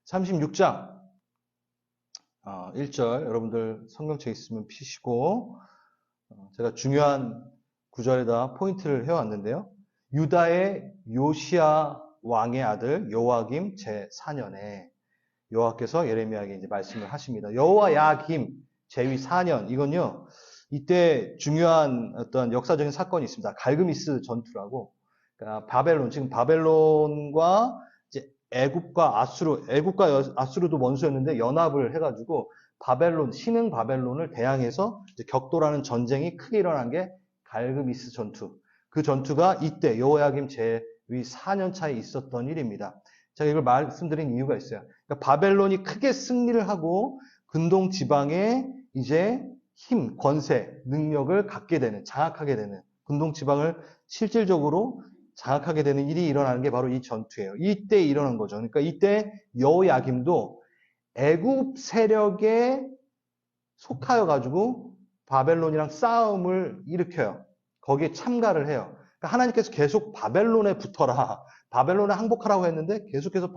36장 1절 여러분들 성경책 있으면 피시고 제가 중요한 구절에다 포인트를 해왔는데요. 유다의 요시야 왕의 아들 여호야김 제4년에 여호와께서 예레미야에게 이제 말씀을 하십니다. 여호야김 제위 4년 이건요. 이때 중요한 어떤 역사적인 사건이 있습니다. 갈그미스 전투라고. 그러니까 바벨론 지금 바벨론과 이제 애굽과 아수르도 원수였는데 연합을 해가지고 바벨론 신흥 바벨론을 대항해서 이제 격돌하는 전쟁이 크게 일어난 게 갈그미스 전투. 그 전투가 이때 여호야김 제위 4년 차에 있었던 일입니다. 제가 이걸 말씀드린 이유가 있어요. 그러니까 바벨론이 크게 승리를 하고 근동 지방에 이제 힘, 권세, 능력을 갖게 되는, 장악하게 되는, 근동 지방을 실질적으로 장악하게 되는 일이 일어나는 게 바로 이 전투예요. 이때 일어난 거죠. 그러니까 이때 여호야김도 애굽 세력에 속하여 가지고 바벨론이랑 싸움을 일으켜요. 거기에 참가를 해요. 그러니까 하나님께서 계속 바벨론에 붙어라, 바벨론에 항복하라고 했는데 계속해서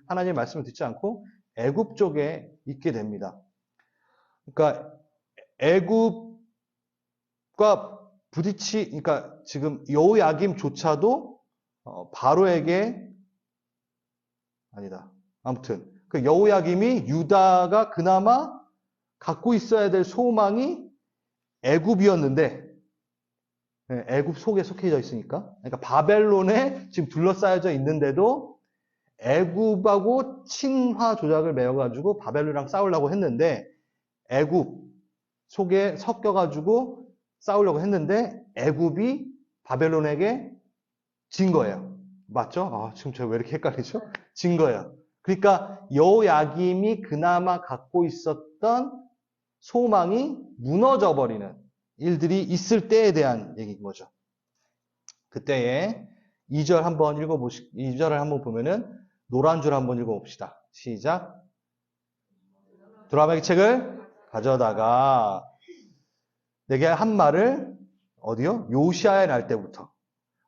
하나님의 말씀을 듣지 않고 애굽 쪽에 있게 됩니다. 그러니까 애굽과 그러니까 지금 여호야김조차도 바로에게 아니다. 아무튼 그 여호야김이 유다가 그나마 갖고 있어야 될 소망이 애굽이었는데 애굽 속에 속해져 있으니까 그러니까 바벨론에 지금 둘러싸여져 있는데도 애굽하고 친화 조약을 맺어가지고 바벨론이랑 싸우려고 했는데 애굽 속에 섞여가지고 싸우려고 했는데 애굽이 바벨론에게 진 거예요. 맞죠? 지금 제가 왜 이렇게 헷갈리죠? 진 거예요. 그러니까 여호야김이 그나마 갖고 있었던 소망이 무너져 버리는 일들이 있을 때에 대한 얘기인 거죠. 그때에 2절 한번 2절을 한번 보면은 노란 줄 한번 읽어봅시다. 시작. 두라마기 책을 가져다가 내게 한 말을 어디요? 요시아의 날 때부터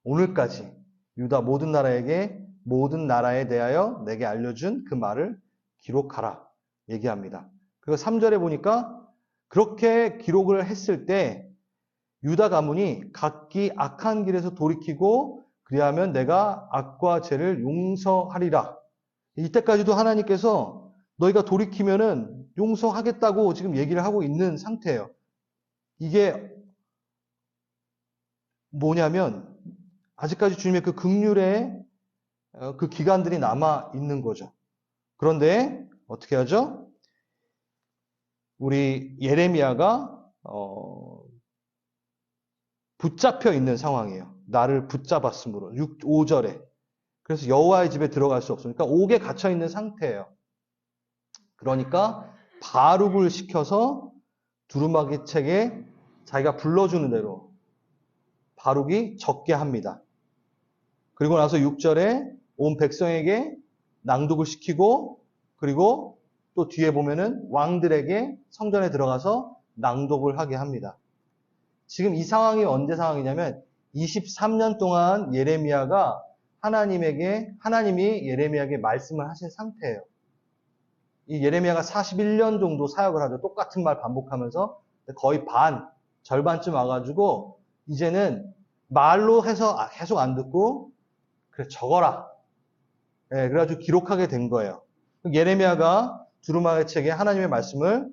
오늘까지 유다 모든 나라에 대하여 내게 알려준 그 말을 기록하라 얘기합니다. 그리고 3절에 보니까 그렇게 기록을 했을 때 유다 가문이 각기 악한 길에서 돌이키고 그리하면 내가 악과 죄를 용서하리라. 이때까지도 하나님께서 너희가 돌이키면은 용서하겠다고 지금 얘기를 하고 있는 상태예요. 이게 뭐냐면 아직까지 주님의 그 긍휼의 그 기간들이 남아 있는 거죠. 그런데 어떻게 하죠? 우리 예레미야가 붙잡혀 있는 상황이에요. 나를 붙잡았으므로 5절에. 그래서 여호와의 집에 들어갈 수 없으니까 옥에 갇혀 있는 상태예요. 그러니까 바룩을 시켜서 두루마기 책에 자기가 불러주는 대로 바룩이 적게 합니다. 그리고 나서 6절에 온 백성에게 낭독을 시키고 그리고 또 뒤에 보면은 왕들에게 성전에 들어가서 낭독을 하게 합니다. 지금 이 상황이 언제 상황이냐면 23년 동안 예레미야가 하나님이 예레미야에게 말씀을 하신 상태예요. 이 예레미야가 41년 정도 사역을 하죠. 똑같은 말 반복하면서 거의 절반쯤 와가지고 이제는 말로 해서 계속 안 듣고 그래 적어라. 그래가지고 기록하게 된 거예요. 예레미야가 두루마기 책에 하나님의 말씀을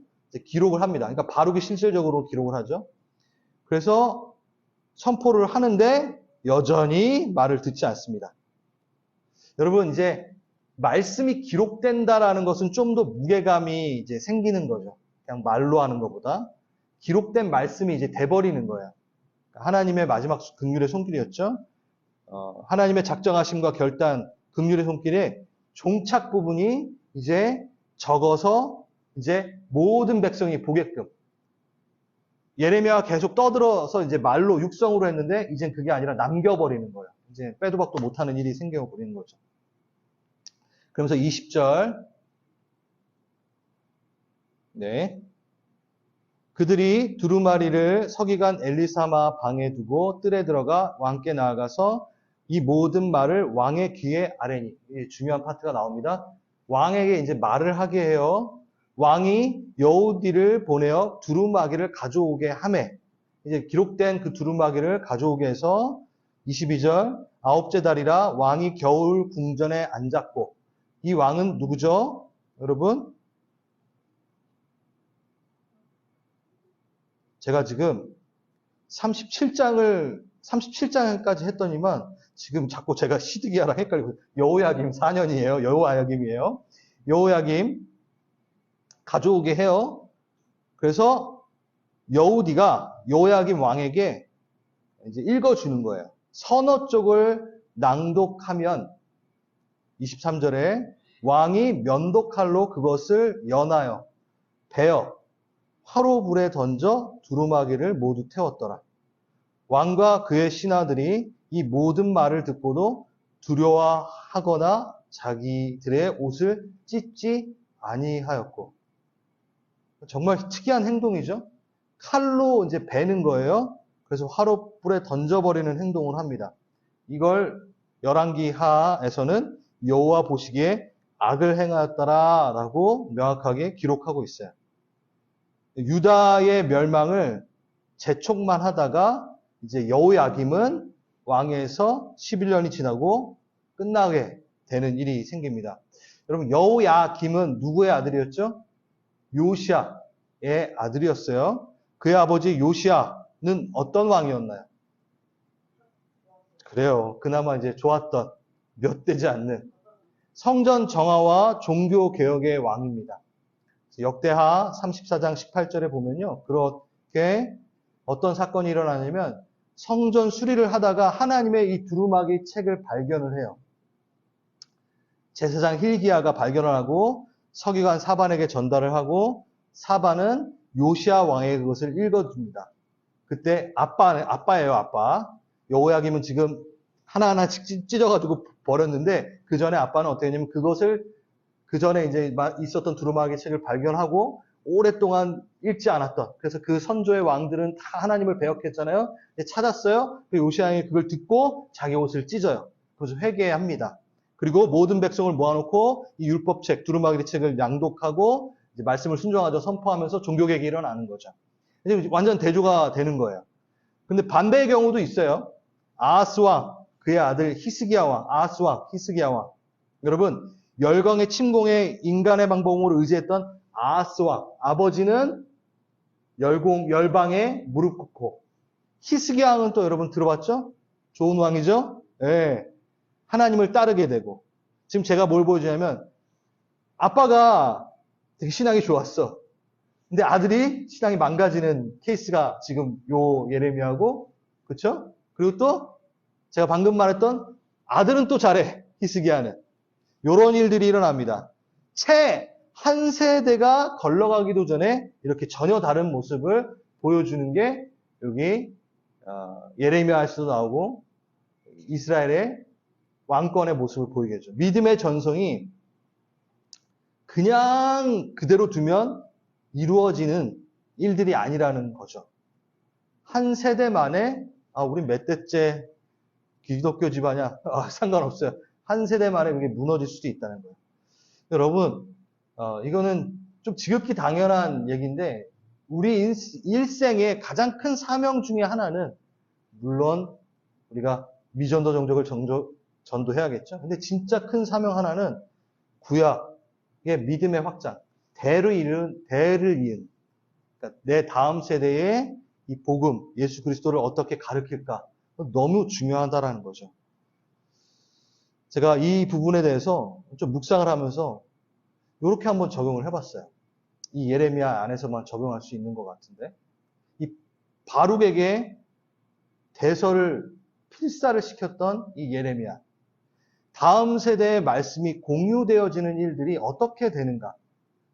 기록을 합니다. 그러니까 바룩이 실질적으로 기록을 하죠. 그래서 선포를 하는데 여전히 말을 듣지 않습니다. 여러분 이제 말씀이 기록된다라는 것은 좀 더 무게감이 이제 생기는 거죠. 그냥 말로 하는 것보다 기록된 말씀이 이제 돼버리는 거예요. 하나님의 마지막 긍휼의 손길이었죠. 하나님의 작정하심과 결단, 긍휼의 손길에 종착 부분이 이제 적어서 이제 모든 백성이 보게끔. 예레미야가 계속 떠들어서 이제 말로 육성으로 했는데 이젠 그게 아니라 남겨버리는 거예요. 이제 빼도 박도 못하는 일이 생겨버리는 거죠. 그러면서 20절. 네. 그들이 두루마리를 서기관 엘리사마 방에 두고 뜰에 들어가 왕께 나아가서 이 모든 말을 왕의 귀에 아뢰니. 중요한 파트가 나옵니다. 왕에게 이제 말을 하게 해요. 왕이 여우디를 보내어 두루마기를 가져오게 하매, 이제 기록된 그 두루마기를 가져오게 해서 22절, 아홉째 달이라 왕이 겨울 궁전에 앉았고, 이 왕은 누구죠? 여러분, 제가 지금 37장까지 했더니만 지금 자꾸 제가 시드기야랑 헷갈리고, 여호야김 4년이에요. 여호야김이에요. 여호야김 가져오게 해요. 그래서 여우디가 여호야김 왕에게 이제 읽어주는 거예요. 서너 쪽을 낭독하면 23절에 왕이 면도칼로 그것을 연하여 베어 화로불에 던져 두루마기를 모두 태웠더라. 왕과 그의 신하들이 이 모든 말을 듣고도 두려워하거나 자기들의 옷을 찢지 아니하였고, 정말 특이한 행동이죠. 칼로 이제 베는 거예요. 그래서 화로불에 던져버리는 행동을 합니다. 이걸 열왕기하에서는 여호와 보시기에 악을 행하였다라고 명확하게 기록하고 있어요. 유다의 멸망을 재촉만 하다가 이제 여호야김은 왕에서 11년이 지나고 끝나게 되는 일이 생깁니다. 여러분, 여호야김은 누구의 아들이었죠? 요시야의 아들이었어요. 그의 아버지 요시야는 어떤 왕이었나요? 그래요. 그나마 이제 좋았던, 몇 되지 않는 성전 정화와 종교 개혁의 왕입니다. 역대하 34장 18절에 보면요. 그렇게 어떤 사건이 일어나냐면 성전 수리를 하다가 하나님의 이 두루마기 책을 발견을 해요. 제사장 힐기야가 발견을 하고 서기관 사반에게 전달을 하고 사반은 요시야 왕에게 그것을 읽어줍니다. 그때 아빠예요, 아빠. 여호야김은 지금 하나하나 찢어가지고 버렸는데 그 전에 아빠는 어떻게 했냐면 그것을 그 전에 이제 있었던 두루마기 책을 발견하고 오랫동안 읽지 않았던, 그래서 그 선조의 왕들은 다 하나님을 배역했잖아요. 찾았어요. 요시야이 그걸 듣고 자기 옷을 찢어요. 그래서 회개합니다. 그리고 모든 백성을 모아놓고 이 율법책, 두루마기 책을 낭독하고 이제 말씀을 순종하죠. 선포하면서 종교개혁이 일어나는 거죠. 이제 완전 대조가 되는 거예요. 근데 반대의 경우도 있어요. 아하스 왕, 그의 아들 히스기야 왕, 아하스 왕, 히스기야 왕. 여러분, 열강의 침공에 인간의 방법으로 의지했던 아하스 왕, 아버지는 열방에 무릎 꿇고, 히스기야 왕은 또 여러분 들어봤죠? 좋은 왕이죠? 예. 하나님을 따르게 되고. 지금 제가 뭘 보여주냐면 아빠가 되게 신앙이 좋았어. 근데 아들이 신앙이 망가지는 케이스가 지금 요 예레미야고, 그렇죠? 그리고 또 제가 방금 말했던 아들은 또 잘해, 히스기야는. 요런 일들이 일어납니다. 채 한 세대가 걸러가기도 전에 이렇게 전혀 다른 모습을 보여주는 게 여기 예레미야에서도 나오고 이스라엘의 왕권의 모습을 보이게 해줘. 믿음의 전성이 그냥 그대로 두면 이루어지는 일들이 아니라는 거죠. 한 세대 만에 우리 몇 대째 기독교 집안이야? 상관없어요. 한 세대 만에 그게 무너질 수도 있다는 거예요. 여러분, 이거는 좀 지극히 당연한 얘기인데 우리 일생의 가장 큰 사명 중에 하나는 물론 우리가 미전도 종족을 전도해야겠죠. 근데 진짜 큰 사명 하나는 구약의 믿음의 확장, 대를 이은 그러니까 내 다음 세대에 이 복음, 예수 그리스도를 어떻게 가르칠까 너무 중요하다라는 거죠. 제가 이 부분에 대해서 좀 묵상을 하면서 이렇게 한번 적용을 해봤어요. 이 예레미야 안에서만 적용할 수 있는 것 같은데, 이 바룩에게 대서를 필사를 시켰던 이 예레미야, 다음 세대의 말씀이 공유되어지는 일들이 어떻게 되는가?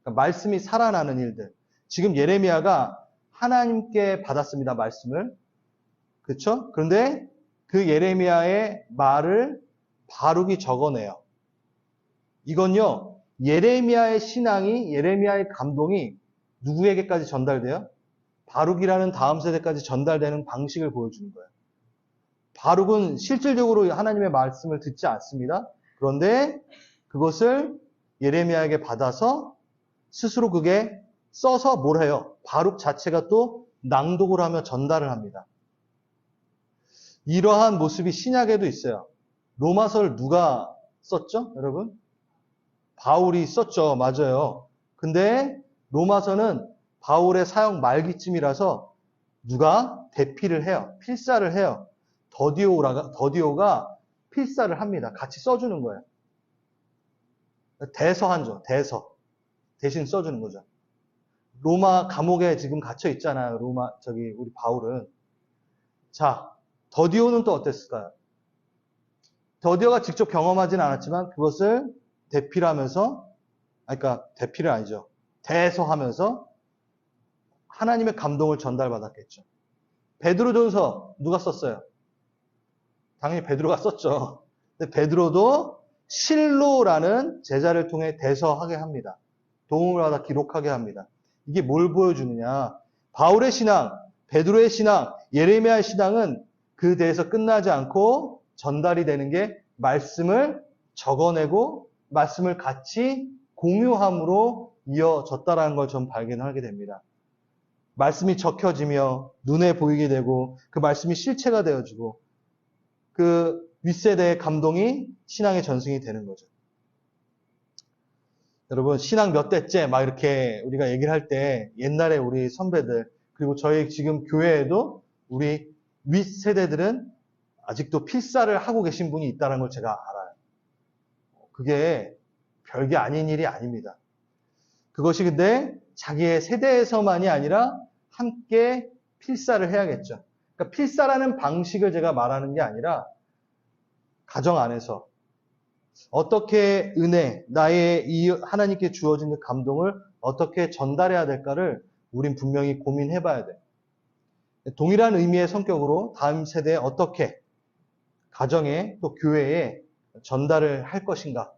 그러니까 말씀이 살아나는 일들. 지금 예레미야가 하나님께 받았습니다, 말씀을. 그렇죠? 그런데 그 예레미야의 말을 바룩이 적어내요. 이건요, 예레미야의 신앙이, 예레미야의 감동이 누구에게까지 전달돼요? 바룩이라는 다음 세대까지 전달되는 방식을 보여주는 거예요. 바룩은 실질적으로 하나님의 말씀을 듣지 않습니다. 그런데 그것을 예레미야에게 받아서 스스로 그게 써서 뭘 해요? 바룩 자체가 또 낭독을 하며 전달을 합니다. 이러한 모습이 신약에도 있어요. 로마서를 누가 썼죠? 여러분? 바울이 썼죠. 맞아요. 근데 로마서는 바울의 사역 말기쯤이라서 누가 대피를 해요. 필사를 해요. 더디오가 필사를 합니다. 같이 써주는 거예요. 대서한죠. 대서. 대신 써주는 거죠. 로마 감옥에 지금 갇혀 있잖아요. 우리 바울은. 자, 더디오는 또 어땠을까요? 더디오가 직접 경험하진 않았지만 그것을 대피를 하면서, 그러니까 대피를 아니죠. 대서하면서 하나님의 감동을 전달받았겠죠. 베드로전서 누가 썼어요? 당연히 베드로가 썼죠. 근데 베드로도 실로라는 제자를 통해 대서하게 합니다. 도움을 받아 기록하게 합니다. 이게 뭘 보여주느냐? 바울의 신앙, 베드로의 신앙, 예레미야의 신앙은 그 대에서 끝나지 않고 전달이 되는 게 말씀을 적어내고 말씀을 같이 공유함으로 이어졌다라는 걸 좀 발견하게 됩니다. 말씀이 적혀지며 눈에 보이게 되고 그 말씀이 실체가 되어지고 그 윗세대의 감동이 신앙의 전승이 되는 거죠. 여러분 신앙 몇 대째 막 이렇게 우리가 얘기를 할 때 옛날에 우리 선배들 그리고 저희 지금 교회에도 우리 윗세대들은 아직도 필사를 하고 계신 분이 있다는 걸 제가 알아요. 그게 별게 아닌 일이 아닙니다. 그것이 근데 자기의 세대에서만이 아니라 함께 필사를 해야겠죠. 그러니까 필사라는 방식을 제가 말하는 게 아니라 가정 안에서 어떻게 나의 이 하나님께 주어진 그 감동을 어떻게 전달해야 될까를 우린 분명히 고민해 봐야 돼요. 동일한 의미의 성격으로 다음 세대에 어떻게 가정에 또 교회에 전달을 할 것인가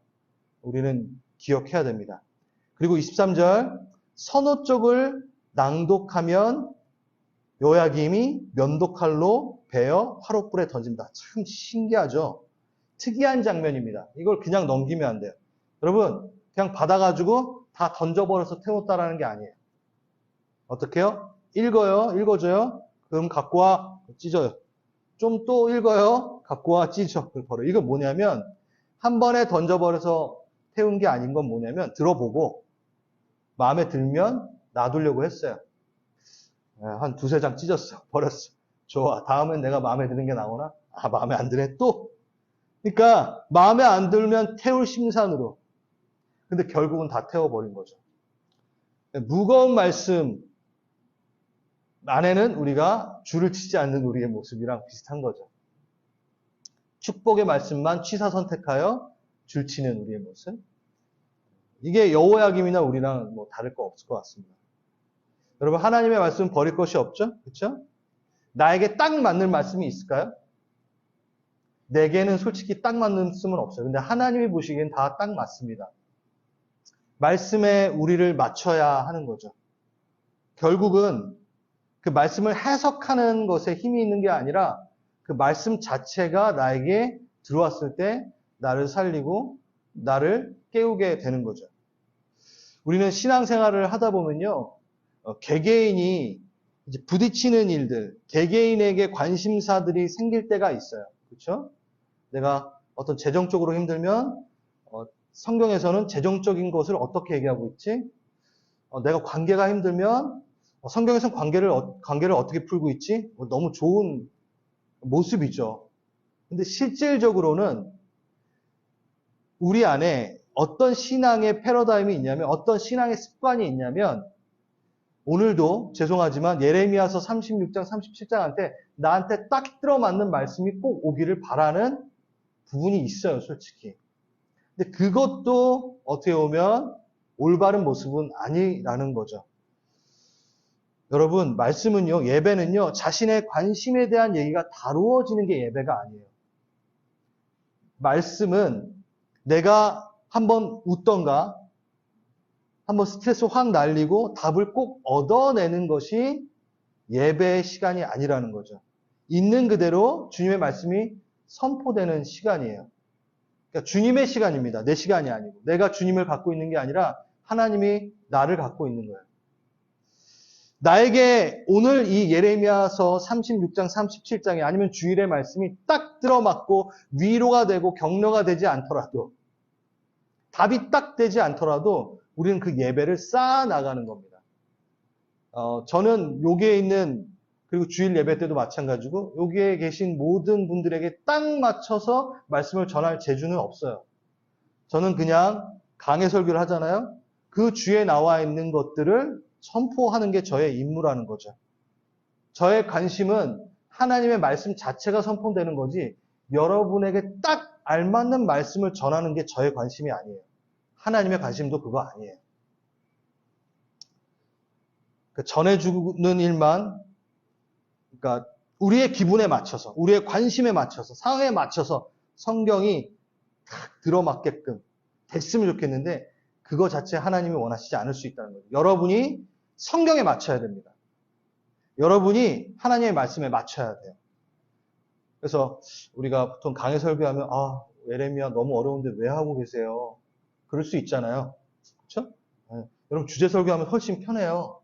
우리는 기억해야 됩니다. 그리고 23절 서너 쪽을 낭독하면 요야김이 면도칼로 베어 화롯불에 던집니다. 참 신기하죠? 특이한 장면입니다. 이걸 그냥 넘기면 안 돼요. 여러분 그냥 받아가지고 다 던져버려서 태웠다라는 게 아니에요. 어떻게 해요? 읽어줘요. 그럼 갖고 와 찢어요. 좀 또 읽어요. 갖고 와 찢어. 버려. 이건 뭐냐면 한 번에 던져버려서 태운 게 아닌 건 뭐냐면 들어보고 마음에 들면 놔두려고 했어요. 한 두세 장 찢었어. 버렸어. 좋아. 다음엔 내가 마음에 드는 게 나오나? 아 마음에 안 드네. 또? 그러니까 마음에 안 들면 태울 심산으로. 근데 결국은 다 태워버린 거죠. 무거운 말씀 안에는 우리가 줄을 치지 않는 우리의 모습이랑 비슷한 거죠. 축복의 말씀만 취사 선택하여 줄 치는 우리의 모습. 이게 여호야김이나 우리랑 뭐 다를 거 없을 것 같습니다. 여러분 하나님의 말씀은 버릴 것이 없죠? 그렇죠? 나에게 딱 맞는 말씀이 있을까요? 내게는 솔직히 딱 맞는 말씀은 없어요. 근데 하나님이 보시기엔 다 딱 맞습니다. 말씀에 우리를 맞춰야 하는 거죠. 결국은 그 말씀을 해석하는 것에 힘이 있는 게 아니라 그 말씀 자체가 나에게 들어왔을 때 나를 살리고 나를 깨우게 되는 거죠. 우리는 신앙생활을 하다 보면요. 개개인이 이제 부딪히는 일들, 개개인에게 관심사들이 생길 때가 있어요. 그렇죠? 내가 어떤 재정적으로 힘들면 성경에서는 재정적인 것을 어떻게 얘기하고 있지? 내가 관계가 힘들면 성경에서는 관계를 어떻게 풀고 있지? 너무 좋은 모습이죠. 근데 실질적으로는 우리 안에 어떤 신앙의 패러다임이 있냐면 어떤 신앙의 습관이 있냐면 오늘도 죄송하지만 예레미야서 36장 37장한테 나한테 딱 들어맞는 말씀이 꼭 오기를 바라는 부분이 있어요. 솔직히. 근데 그것도 어떻게 보면 올바른 모습은 아니라는 거죠. 여러분 말씀은요. 예배는요. 자신의 관심에 대한 얘기가 다루어지는 게 예배가 아니에요. 말씀은 내가 한번 웃던가 한번 스트레스 확 날리고 답을 꼭 얻어내는 것이 예배의 시간이 아니라는 거죠. 있는 그대로 주님의 말씀이 선포되는 시간이에요. 그러니까 주님의 시간입니다. 내 시간이 아니고. 내가 주님을 갖고 있는 게 아니라 하나님이 나를 갖고 있는 거예요. 나에게 오늘 이 예레미야서 36장, 37장에 아니면 주일의 말씀이 딱 들어맞고 위로가 되고 격려가 되지 않더라도, 답이 딱 되지 않더라도 우리는 그 예배를 쌓아 나가는 겁니다. 저는 여기에 있는, 그리고 주일 예배 때도 마찬가지고 여기에 계신 모든 분들에게 딱 맞춰서 말씀을 전할 재주는 없어요. 저는 그냥 강해 설교를 하잖아요. 그 주에 나와 있는 것들을 선포하는 게 저의 임무라는 거죠. 저의 관심은 하나님의 말씀 자체가 선포되는 거지 여러분에게 딱 알맞는 말씀을 전하는 게 저의 관심이 아니에요. 하나님의 관심도 그거 아니에요. 전해주는 일만, 그러니까 우리의 기분에 맞춰서, 우리의 관심에 맞춰서, 상황에 맞춰서 성경이 딱 들어맞게끔 됐으면 좋겠는데 그거 자체 하나님이 원하시지 않을 수 있다는 거죠. 여러분이 성경에 맞춰야 됩니다. 여러분이 하나님의 말씀에 맞춰야 돼요. 그래서 우리가 보통 강해 설교하면 예레미야 너무 어려운데 왜 하고 계세요? 그럴 수 있잖아요. 그렇죠? 네. 여러분 주제 설교하면 훨씬 편해요.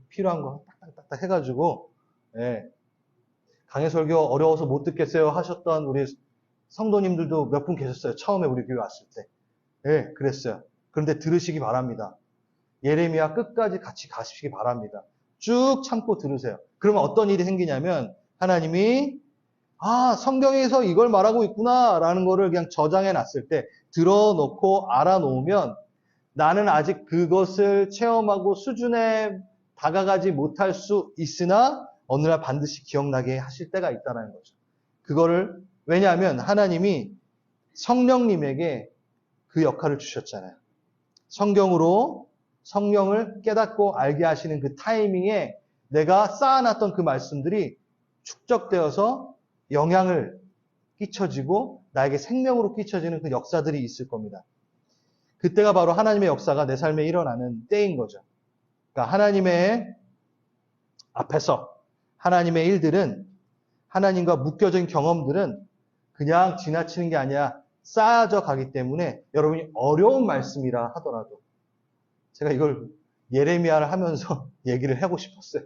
필요한 거 딱딱딱 해가지고 네. 강해 설교 어려워서 못 듣겠어요 하셨던 우리 성도님들도 몇 분 계셨어요. 처음에 우리 교회 왔을 때. 네, 그랬어요. 그런데 들으시기 바랍니다. 예레미야 끝까지 같이 가시기 바랍니다. 쭉 참고 들으세요. 그러면 어떤 일이 생기냐면 하나님이 성경에서 이걸 말하고 있구나 라는 거를 그냥 저장해 놨을 때 들어놓고 알아놓으면 나는 아직 그것을 체험하고 수준에 다가가지 못할 수 있으나 어느 날 반드시 기억나게 하실 때가 있다는 거죠. 그거를 왜냐하면 하나님이 성령님에게 그 역할을 주셨잖아요. 성경으로 성령을 깨닫고 알게 하시는 그 타이밍에 내가 쌓아놨던 그 말씀들이 축적되어서 영향을 끼쳐지고 나에게 생명으로 끼쳐지는 그 역사들이 있을 겁니다. 그때가 바로 하나님의 역사가 내 삶에 일어나는 때인 거죠. 그러니까 하나님의 앞에서 하나님의 일들은, 하나님과 묶여진 경험들은 그냥 지나치는 게 아니라 쌓아져 가기 때문에 여러분이 어려운 말씀이라 하더라도, 제가 이걸 예레미야를 하면서 얘기를 하고 싶었어요.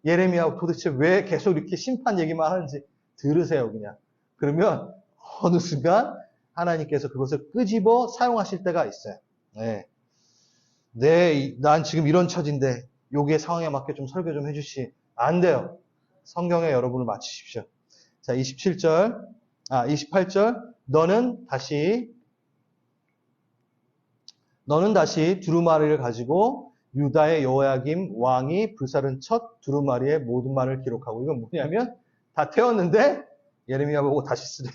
예레미야 도대체 왜 계속 이렇게 심판 얘기만 하는지 들으세요, 그냥. 그러면 어느 순간 하나님께서 그것을 끄집어 사용하실 때가 있어요. 난 지금 이런 처지인데 여기에 상황에 맞게 좀 설교 좀 해주시. 안 돼요. 성경에 여러분을 맞추십시오. 자, 28절. 너는 다시 두루마리를 가지고 유다의 여호야김 왕이 불사른 첫 두루마리의 모든 말을 기록하고, 이건 뭐냐면 다 태웠는데 예레미야 보고 다시 쓰래.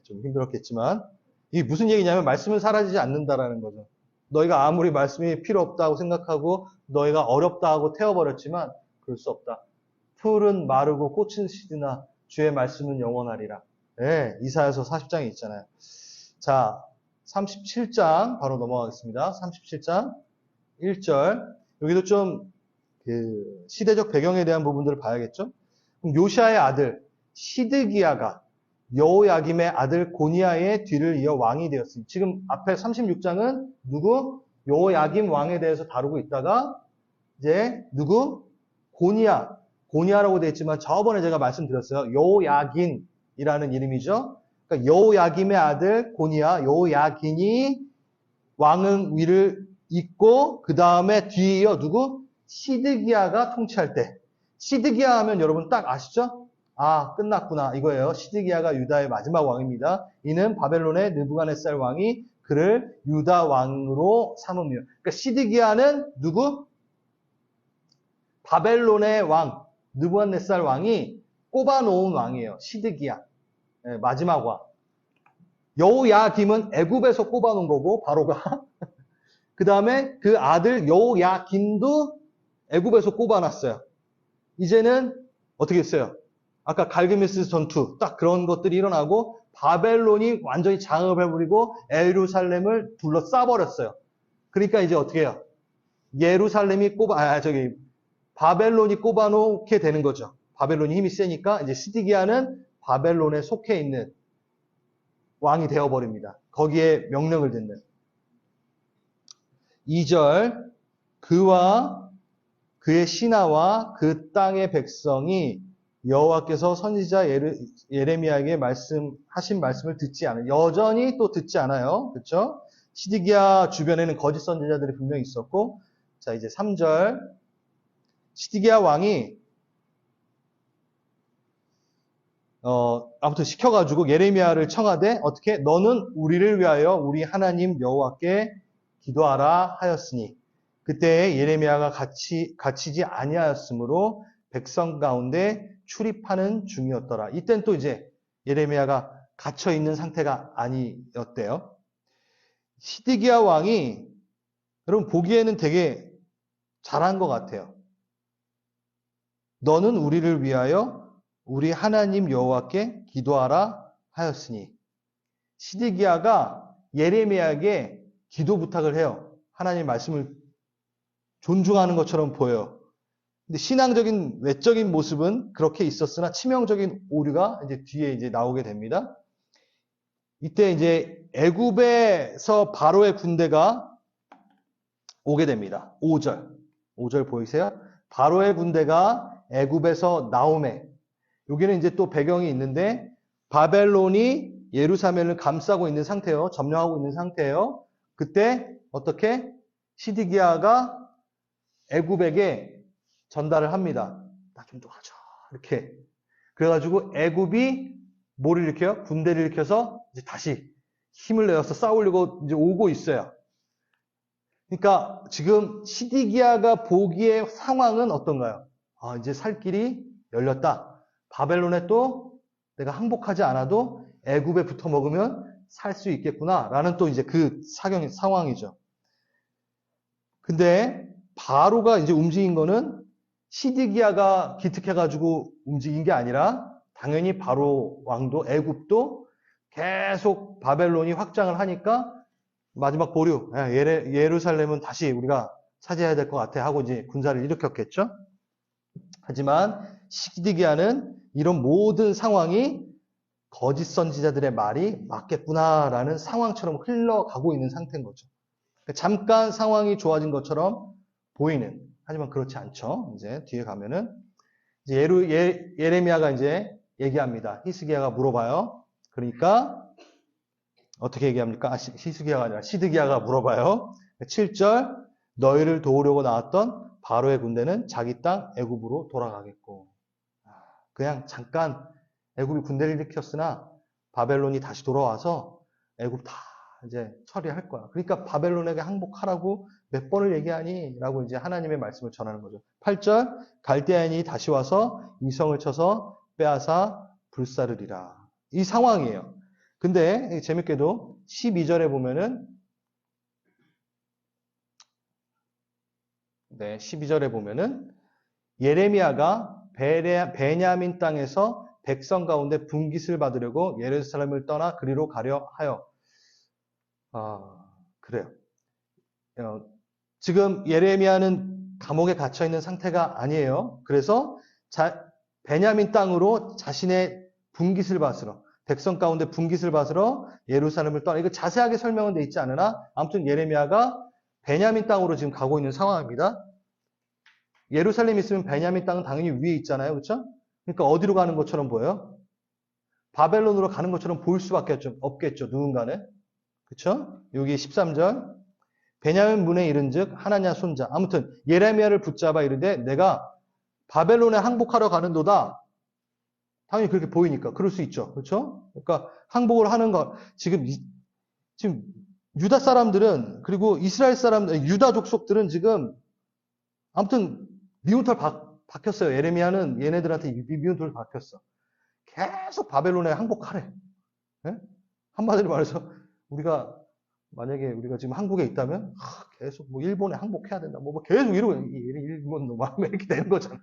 좀 힘들었겠지만 이게 무슨 얘기냐면 말씀은 사라지지 않는다라는 거죠. 너희가 아무리 말씀이 필요 없다고 생각하고 너희가 어렵다 하고 태워버렸지만 그럴 수 없다. 풀은 마르고 꽃은 시드나 주의 말씀은 영원하리라. 네, 이사야서 40장에 있잖아요. 자, 37장 바로 넘어가겠습니다. 37장 1절. 여기도 좀 시대적 배경에 대한 부분들을 봐야겠죠. 그럼 요시아의 아들 시드기야가 여호야김의 아들 고니야의 뒤를 이어 왕이 되었습니다. 지금 앞에 36장은 누구? 여호야김 왕에 대해서 다루고 있다가 이제 누구? 고니야라고 되어 있지만 저번에 제가 말씀드렸어요. 여호야긴이라는 이름이죠. 그러니까 여호야김의 아들 고니야, 여호야긴이 왕은 위를 잇고 그 다음에 뒤에 이어 누구? 시드기야가 통치할 때. 시드기야 하면 여러분 딱 아시죠? 끝났구나 이거예요. 시드기야가 유다의 마지막 왕입니다. 이는 바벨론의 느부갓네살 왕이 그를 유다 왕으로 삼으며. 그러니까 시드기야는 누구? 바벨론의 왕, 느부갓네살 왕이 꼽아놓은 왕이에요. 시드기야. 네, 마지막 왕. 여호야김은 애굽에서 꼽아놓은 거고 바로가. 그 다음에 그 아들 여호야긴도 애굽에서 꼽아놨어요. 이제는 어떻게 했어요? 아까 갈그메스 전투 딱 그런 것들이 일어나고 바벨론이 완전히 장악을 해버리고 예루살렘을 둘러싸버렸어요. 그러니까 이제 어떻게 해요? 바벨론이 꼽아놓게 되는 거죠. 바벨론이 힘이 세니까 이제 시드기야는 바벨론에 속해 있는 왕이 되어버립니다. 거기에 명령을 듣는. 2절, 그와 그의 신하와 그 땅의 백성이 여호와께서 선지자 예레미야에게 하신 말씀을 듣지 않아요. 여전히 또 듣지 않아요. 그렇죠? 시드기야 주변에는 거짓 선지자들이 분명히 있었고, 자 이제 3절, 시드기야 왕이 아무튼 시켜가지고 예레미야를 청하되 어떻게 너는 우리를 위하여 우리 하나님 여호와께 기도하라 하였으니 그때 예레미야가 갇히지 아니하였으므로 백성 가운데 출입하는 중이었더라. 이땐 또 이제 예레미야가 갇혀 있는 상태가 아니었대요. 시드기야 왕이 여러분 보기에는 되게 잘한 것 같아요. 너는 우리를 위하여 우리 하나님 여호와께 기도하라 하였으니 시드기야가 예레미야에게 기도 부탁을 해요. 하나님 말씀을 존중하는 것처럼 보여요. 근데 신앙적인 외적인 모습은 그렇게 있었으나 치명적인 오류가 이제 뒤에 이제 나오게 됩니다. 이때 이제 애굽에서 바로의 군대가 오게 됩니다. 5절 보이세요? 바로의 군대가 애굽에서 나오매. 여기는 이제 또 배경이 있는데 바벨론이 예루살렘을 감싸고 있는 상태예요. 점령하고 있는 상태예요. 그때 어떻게 시드기야가 애굽에게 전달을 합니다. 나 좀 도와줘. 이렇게. 그래가지고 애굽이 뭐를 일으켜요? 군대를 일으켜서 이제 다시 힘을 내어서 싸우려고 이제 오고 있어요. 그러니까 지금 시드기야가 보기의 상황은 어떤가요? 아, 이제 살 길이 열렸다. 바벨론에 또 내가 항복하지 않아도 애굽에 붙어 먹으면 살 수 있겠구나라는 또 이제 그 상황이죠. 근데 바로가 이제 움직인 거는 시드기야가 기특해가지고 움직인 게 아니라 당연히 바로 왕도 애굽도 계속 바벨론이 확장을 하니까 마지막 보류 예루살렘은 다시 우리가 차지해야 될 것 같아 하고 이제 군사를 일으켰겠죠. 하지만 시드기야는 이런 모든 상황이 거짓 선지자들의 말이 맞겠구나라는 상황처럼 흘러가고 있는 상태인 거죠. 잠깐 상황이 좋아진 것처럼 보이는, 하지만 그렇지 않죠. 이제 뒤에 가면은 이제 예레미야가 이제 얘기합니다. 히스기야가 물어봐요. 그러니까 어떻게 얘기합니까? 히스기야가 아니라 시드기야가 물어봐요. 7절, 너희를 도우려고 나왔던 바로의 군대는 자기 땅 애굽으로 돌아가겠고. 그냥 잠깐 애굽이 군대를 일으켰으나 바벨론이 다시 돌아와서 애굽 다 이제 처리할 거야. 그러니까 바벨론에게 항복하라고 몇 번을 얘기하니? 라고 이제 하나님의 말씀을 전하는 거죠. 8절, 갈대아인이 다시 와서 이 성을 쳐서 빼앗아 불사르리라. 이 상황이에요. 근데 재밌게도 12절에 보면은 12절에 보면은 예레미야가 베냐민 땅에서 백성 가운데 분깃을 받으려고 예루살렘을 떠나 그리로 가려 하여. 그래요. 지금 예레미야는 감옥에 갇혀 있는 상태가 아니에요. 그래서 베냐민 땅으로 자신의 분깃을 받으러, 백성 가운데 분깃을 받으러 예루살렘을 떠나. 이거 자세하게 설명은 돼 있지 않으나 아무튼 예레미야가 베냐민 땅으로 지금 가고 있는 상황입니다. 예루살렘 있으면 베냐민 땅은 당연히 위에 있잖아요. 그렇죠? 그러니까 어디로 가는 것처럼 보여요? 바벨론으로 가는 것처럼 보일 수밖에 없겠죠. 누군가는. 그렇죠? 여기 13절. 베냐민 문에 이른즉 하나냐 손자. 아무튼 예레미야를 붙잡아 이르되 내가 바벨론에 항복하러 가는도다. 당연히 그렇게 보이니까 그럴 수 있죠. 그렇죠? 그러니까 항복을 하는 것. 지금 유다 사람들은, 그리고 이스라엘 사람들, 유다 족속들은 지금 아무튼 미운털 박혔어요. 예레미야는 얘네들한테 미운털 박혔어. 계속 바벨론에 항복하래. 네? 한마디로 말해서 만약에 우리가 지금 한국에 있다면 계속 뭐 일본에 항복해야 된다. 뭐 계속 이러고 일본 놈아 이렇게 되는 거잖아.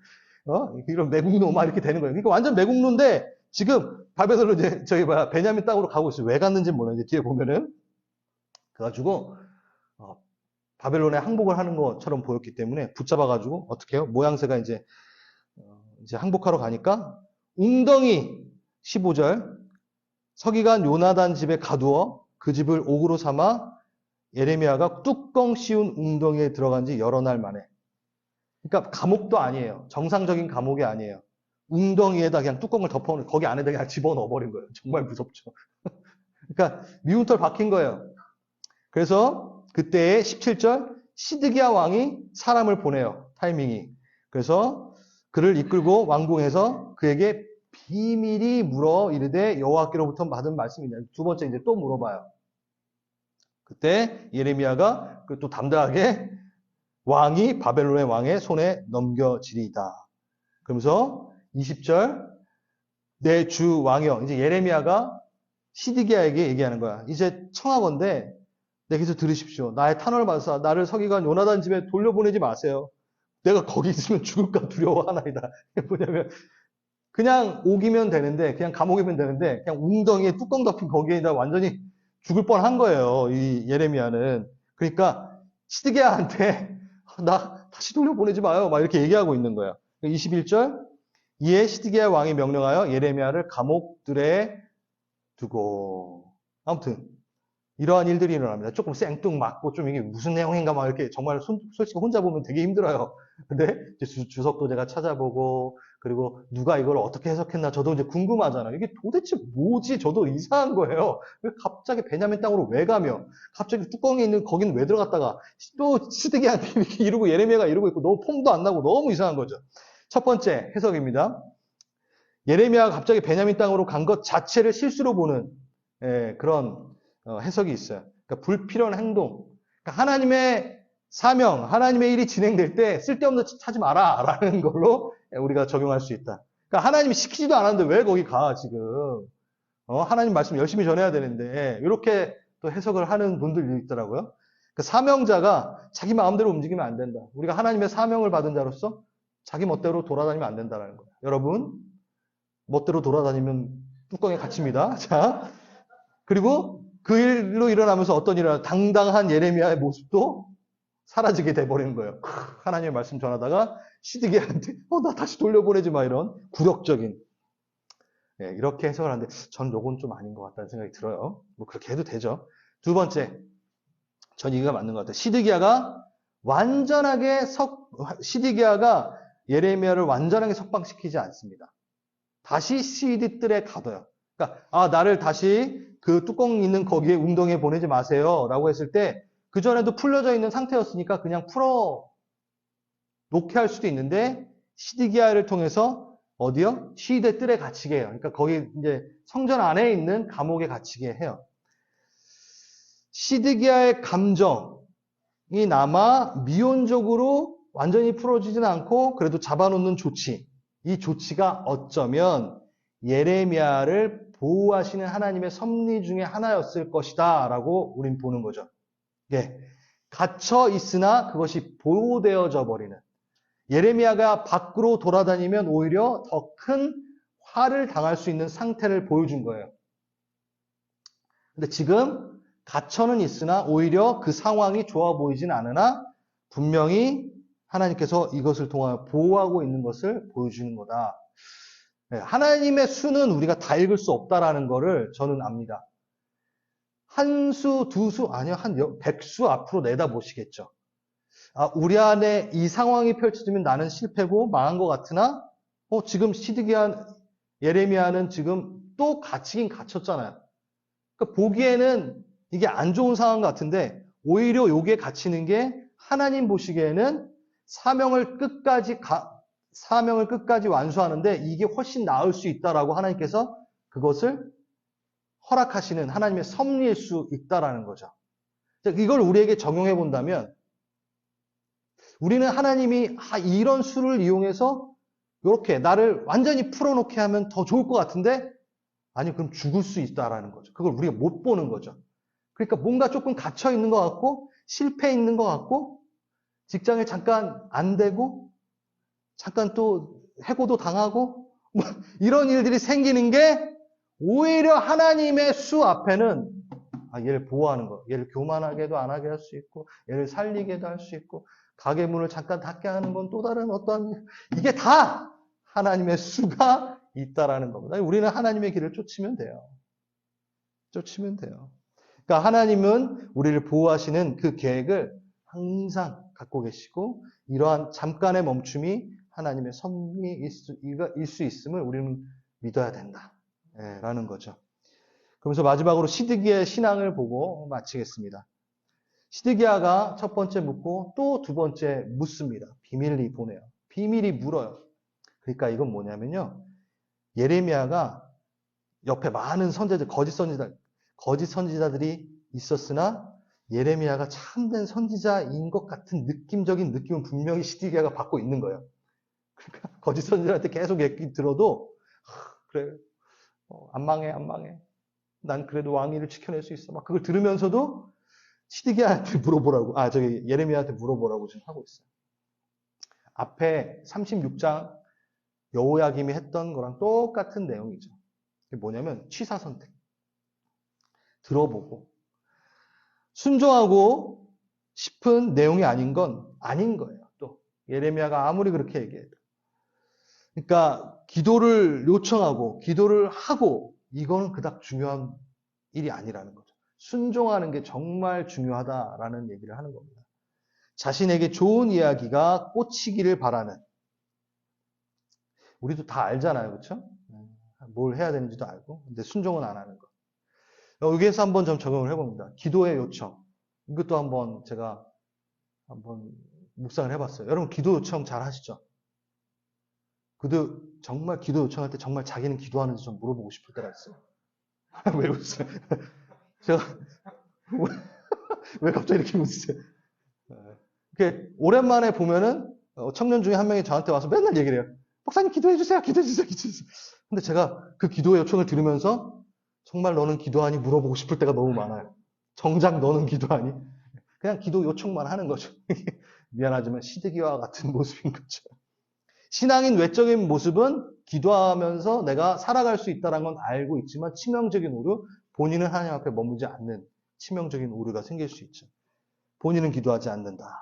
이런 매국 놈아 이렇게 되는 거예요. 그러니까 완전 매국노인데 지금 바벨론으로 이제 베냐민 땅으로 가고 있어요. 왜 갔는지 몰라요. 이제 뒤에 보면은 그래가지고 바벨론에 항복을 하는 것처럼 보였기 때문에 붙잡아가지고 어떻게 해요? 모양새가 이제 항복하러 가니까 웅덩이 15절 서기관 요나단 집에 가두어 그 집을 옥으로 삼아 예레미야가 뚜껑 씌운 웅덩이에 들어간 지 여러 날 만에. 그러니까 감옥도 아니에요. 정상적인 감옥이 아니에요. 웅덩이에다 그냥 뚜껑을 덮어놓은, 거기 안에다 그냥 집어넣어버린 거예요. 정말 무섭죠. 그러니까 미운털 박힌 거예요. 그래서 그때의 17절 시드기야 왕이 사람을 보내요. 타이밍이. 그래서 그를 이끌고 왕궁에서 그에게 비밀이 물어 이르되 여호와께로부터 받은 말씀이냐. 두 번째 이제 또 물어봐요. 그때 예레미야가 또 담대하게 왕이 바벨론의 왕의 손에 넘겨지리이다. 그러면서 20절 내 주 왕이여. 이제 예레미야가 시드기야에게 얘기하는 거야. 이제 청하건대 내게서 들으십시오. 나의 탄원을 받아서 나를 서기관 요나단 집에 돌려보내지 마세요. 내가 거기 있으면 죽을까 두려워하나이다. 뭐냐면 그냥 옥이면 되는데, 그냥 감옥이면 되는데 그냥 웅덩이에 뚜껑 덮인 거기에다 완전히 죽을 뻔한 거예요. 이 예레미야는. 그러니까 시드기야한테 나 다시 돌려보내지 마요. 막 이렇게 얘기하고 있는 거야. 21절 이에 시드기야 왕이 명령하여 예레미야를 감옥들에 두고. 아무튼 이러한 일들이 일어납니다. 조금 생뚱맞고 좀 이게 무슨 내용인가 막 이렇게 정말 솔직히 혼자 보면 되게 힘들어요. 근데 이제 주석도 제가 찾아보고 그리고 누가 이걸 어떻게 해석했나 저도 이제 궁금하잖아요. 이게 도대체 뭐지? 저도 이상한 거예요. 왜 갑자기 베냐민 땅으로 왜 가며 갑자기 뚜껑에 있는 거기는 왜 들어갔다가 또 시드기야한테 이렇게 이러고 예레미야가 이러고 있고 너무 폼도 안 나고 너무 이상한 거죠. 첫 번째 해석입니다. 예레미야가 갑자기 베냐민 땅으로 간 것 자체를 실수로 보는 그런 해석이 있어요. 그러니까 불필요한 행동. 그러니까 하나님의 사명, 하나님의 일이 진행될 때 쓸데없는 짓 하지 마라 라는 걸로 우리가 적용할 수 있다. 그러니까 하나님이 시키지도 않았는데 왜 거기 가 지금. 하나님 말씀 열심히 전해야 되는데 이렇게 또 해석을 하는 분들이 있더라고요. 그러니까 사명자가 자기 마음대로 움직이면 안 된다. 우리가 하나님의 사명을 받은 자로서 자기 멋대로 돌아다니면 안 된다는 거예요. 여러분 멋대로 돌아다니면 뚜껑에 갇힙니다. 자, 그리고 그 일로 일어나면서 어떤 일이 일어나 당당한 예레미야의 모습도 사라지게 돼버리는 거예요. 하나님의 말씀 전하다가 시드기야한테 나 다시 돌려보내지 마 이런 굴욕적인 이렇게 해석을 하는데 전 요건 좀 아닌 것 같다는 생각이 들어요. 뭐 그렇게 해도 되죠. 두 번째, 전 이게 맞는 것 같아요. 시드기야가 예레미야를 완전하게 석방시키지 않습니다. 다시 시드뜰에 가둬요. 그러니까 나를 다시 그 뚜껑 있는 거기에 웅덩이에 보내지 마세요 라고 했을 때 그전에도 풀려져 있는 상태였으니까 그냥 풀어 놓게 할 수도 있는데 시드기야를 통해서 어디요? 시드 뜰에 갇히게 해요. 그러니까 거기 이제 성전 안에 있는 감옥에 갇히게 해요. 시드기야의 감정이 남아 미온적으로 완전히 풀어지진 않고 그래도 잡아놓는 조치. 이 조치가 어쩌면 예레미야를 보호하시는 하나님의 섭리 중에 하나였을 것이다 라고 우린 보는 거죠. 예, 갇혀 있으나 그것이 보호되어져 버리는. 예레미야가 밖으로 돌아다니면 오히려 더 큰 화를 당할 수 있는 상태를 보여준 거예요. 근데 지금 갇혀는 있으나 오히려 그 상황이 좋아 보이진 않으나 분명히 하나님께서 이것을 통하여 보호하고 있는 것을 보여주는 거다. 하나님의 수는 우리가 다 읽을 수 없다라는 것을 저는 압니다. 한 수, 두 수, 아니요, 한 100수 앞으로 내다보시겠죠. 우리 안에 이 상황이 펼쳐지면 나는 실패고 망한 것 같으나, 지금 시드기야, 예레미야는 지금 또 갇히긴 갇혔잖아요. 그러니까 보기에는 이게 안 좋은 상황 같은데, 오히려 여기에 갇히는 게 하나님 보시기에는 사명을 끝까지 완수하는데 이게 훨씬 나을 수 있다라고 하나님께서 그것을 허락하시는 하나님의 섭리일 수 있다라는 거죠. 이걸 우리에게 적용해 본다면 우리는 하나님이 이런 수를 이용해서 이렇게 나를 완전히 풀어놓게 하면 더 좋을 것 같은데 아니 그럼 죽을 수 있다라는 거죠. 그걸 우리가 못 보는 거죠. 그러니까 뭔가 조금 갇혀 있는 것 같고 실패 있는 것 같고 직장에 잠깐 안 되고 잠깐 또 해고도 당하고 뭐 이런 일들이 생기는 게 오히려 하나님의 수 앞에는 얘를 보호하는 거, 얘를 교만하게도 안 하게 할 수 있고 얘를 살리게도 할 수 있고 가게 문을 잠깐 닫게 하는 건 또 다른 어떠한 이게 다 하나님의 수가 있다라는 겁니다. 우리는 하나님의 길을 쫓으면 돼요. 쫓으면 돼요. 그러니까 하나님은 우리를 보호하시는 그 계획을 항상 갖고 계시고 이러한 잠깐의 멈춤이 하나님의 섭리일 수 있음을 우리는 믿어야 된다. 라는 거죠. 그러면서 마지막으로 시드기야의 신앙을 보고 마치겠습니다. 시드기야가 첫 번째 묻고 또 두 번째 묻습니다. 비밀리 보내요. 비밀이 물어요. 그러니까 이건 뭐냐면요. 예레미야가 옆에 많은 선지자들, 거짓 선지자들이 있었으나 예레미야가 참된 선지자인 것 같은 느낌적인 느낌은 분명히 시드기야가 받고 있는 거예요. 그러니까 거짓 선지자한테 계속 얘기 들어도 그래, 안 망해, 안 망해. 난 그래도 왕위를 지켜낼 수 있어. 막 그걸 들으면서도 시드기야한테 물어보라고, 예레미야한테 물어보라고 지금 하고 있어요. 앞에 36장 여호야김이 했던 거랑 똑같은 내용이죠. 그게 뭐냐면 취사 선택. 들어보고 순종하고 싶은 내용이 아닌 건 아닌 거예요. 또 예레미야가 아무리 그렇게 얘기해도. 그러니까 기도를 요청하고 기도를 하고 이거는 그닥 중요한 일이 아니라는 거죠. 순종하는 게 정말 중요하다라는 얘기를 하는 겁니다. 자신에게 좋은 이야기가 꽂히기를 바라는. 우리도 다 알잖아요. 그렇죠? 뭘 해야 되는지도 알고. 근데 순종은 안 하는 거. 여기에서 한번 좀 적용을 해봅니다. 기도의 요청. 이것도 한번 제가 한번 묵상을 해봤어요. 여러분 기도 요청 잘 하시죠? 정말 기도 요청할 때 정말 자기는 기도하는지 좀 물어보고 싶을 때가 있어요. 왜 웃어요? 제가 왜 갑자기 이렇게 웃으세요? 이렇게 오랜만에 보면은 청년 중에 한 명이 저한테 와서 맨날 얘기를 해요. 목사님 기도해 주세요. 기도해 주세요. 기도해 주세요. 근데 제가 그 기도의 요청을 들으면서 정말 너는 기도하니 물어보고 싶을 때가 너무 많아요. 정작 너는 기도하니? 그냥 기도 요청만 하는 거죠. 미안하지만 시드기와 같은 모습인 거죠. 신앙인 외적인 모습은 기도하면서 내가 살아갈 수 있다는 건 알고 있지만 치명적인 오류, 본인은 하나님 앞에 머무지 않는 치명적인 오류가 생길 수 있죠. 본인은 기도하지 않는다.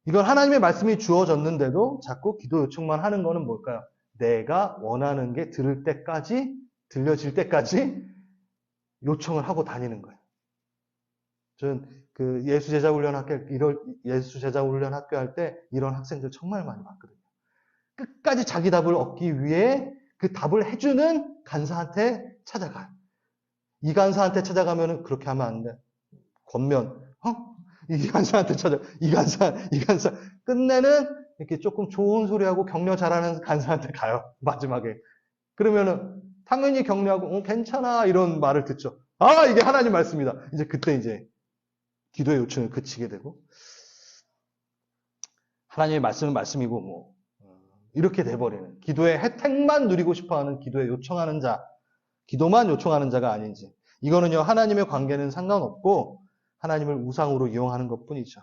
이건 하나님의 말씀이 주어졌는데도 자꾸 기도 요청만 하는 거는 뭘까요? 내가 원하는 게 들려질 때까지 요청을 하고 다니는 거예요. 저는 그 예수제자훈련 학교 할 때 이런 학생들 정말 많이 봤거든요. 끝까지 자기 답을 얻기 위해 그 답을 해주는 간사한테 찾아가요. 이 간사한테 찾아가면은 그렇게 하면 안 돼. 권면, 이 간사한테 이 간사. 끝내는 이렇게 조금 좋은 소리하고 격려 잘하는 간사한테 가요. 마지막에. 그러면은 당연히 격려하고, 괜찮아. 이런 말을 듣죠. 이게 하나님 말씀이다. 이제 그때 이제 기도의 요청을 그치게 되고. 하나님의 말씀은 말씀이고, 이렇게 돼버리는. 기도의 혜택만 누리고 싶어 하는 기도에 요청하는 자, 기도만 요청하는 자가 아닌지. 이거는요, 하나님의 관계는 상관없고, 하나님을 우상으로 이용하는 것 뿐이죠.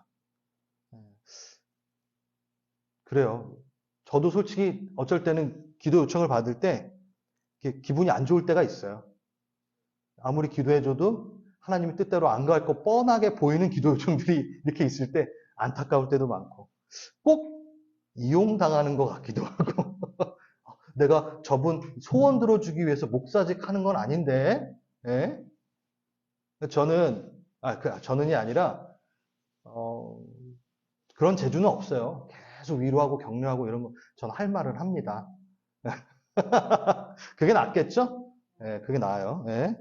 그래요. 저도 솔직히 어쩔 때는 기도 요청을 받을 때 기분이 안 좋을 때가 있어요. 아무리 기도해줘도 하나님의 뜻대로 안 갈 거 뻔하게 보이는 기도 요청들이 이렇게 있을 때 안타까울 때도 많고 꼭 이용당하는 것 같기도 하고 내가 저분 소원 들어주기 위해서 목사직 하는 건 아닌데 예? 저는이 아니라 그런 재주는 없어요. 계속 위로하고 격려하고 이런 거 저는 할 말을 합니다. 그게 낫겠죠? 예, 그게 나아요. 예.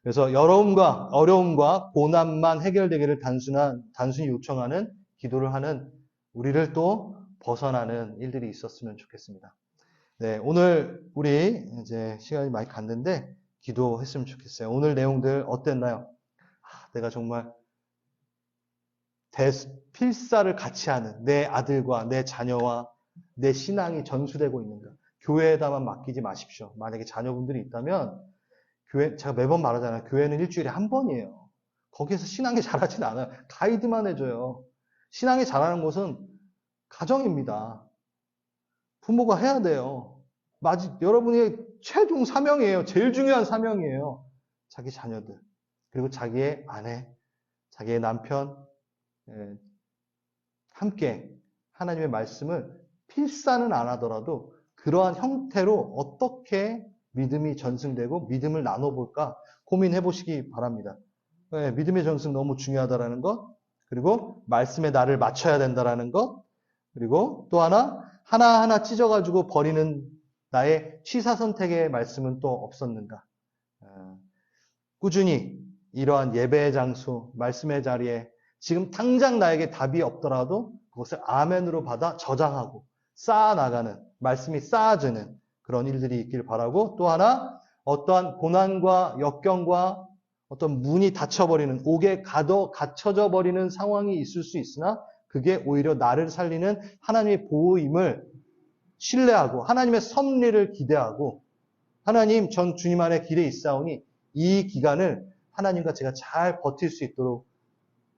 그래서 어려움과 고난만 해결되기를 단순히 요청하는 기도를 하는 우리를 또 벗어나는 일들이 있었으면 좋겠습니다. 네, 오늘 우리 이제 시간이 많이 갔는데 기도했으면 좋겠어요. 오늘 내용들 어땠나요? 내가 정말 필사를 같이 하는 내 아들과 내 자녀와 내 신앙이 전수되고 있는가? 교회에다만 맡기지 마십시오. 만약에 자녀분들이 있다면 제가 매번 말하잖아요. 교회는 일주일에 한 번이에요. 거기에서 신앙이 자라진 않아요. 가이드만 해줘요. 신앙이 자라는 것은 가정입니다. 부모가 해야 돼요. 여러분의 최종 사명이에요. 제일 중요한 사명이에요. 자기 자녀들, 그리고 자기의 아내, 자기의 남편, 함께 하나님의 말씀을 필사는 안 하더라도 그러한 형태로 어떻게 믿음이 전승되고 믿음을 나눠볼까 고민해 보시기 바랍니다. 네, 믿음의 전승 너무 중요하다라는 것, 그리고 말씀에 나를 맞춰야 된다라는 것, 그리고 또 하나하나 찢어가지고 버리는 나의 취사 선택의 말씀은 또 없었는가. 꾸준히 이러한 예배의 장소, 말씀의 자리에 지금 당장 나에게 답이 없더라도 그것을 아멘으로 받아 저장하고 쌓아나가는, 말씀이 쌓아지는 그런 일들이 있길 바라고, 또 하나 어떠한 고난과 역경과 어떤 문이 닫혀버리는, 옥에 갇혀져 버리는 상황이 있을 수 있으나 그게 오히려 나를 살리는 하나님의 보호임을 신뢰하고 하나님의 섭리를 기대하고, 하나님 전 주님 안에 길에 있사오니 이 기간을 하나님과 제가 잘 버틸 수 있도록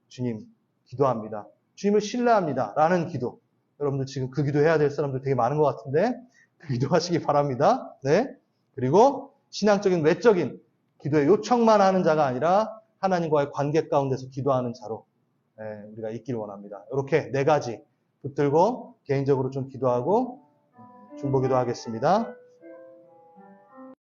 주님 기도합니다. 주님을 신뢰합니다. 라는 기도. 여러분들 지금 그 기도 해야 될 사람들 되게 많은 것 같은데 그 기도하시기 바랍니다. 네. 그리고 신앙적인 외적인 기도의 요청만 하는 자가 아니라 하나님과의 관계 가운데서 기도하는 자로 우리가 있기를 원합니다. 이렇게 4가지 붙들고 개인적으로 좀 기도하고 중보기도 하겠습니다.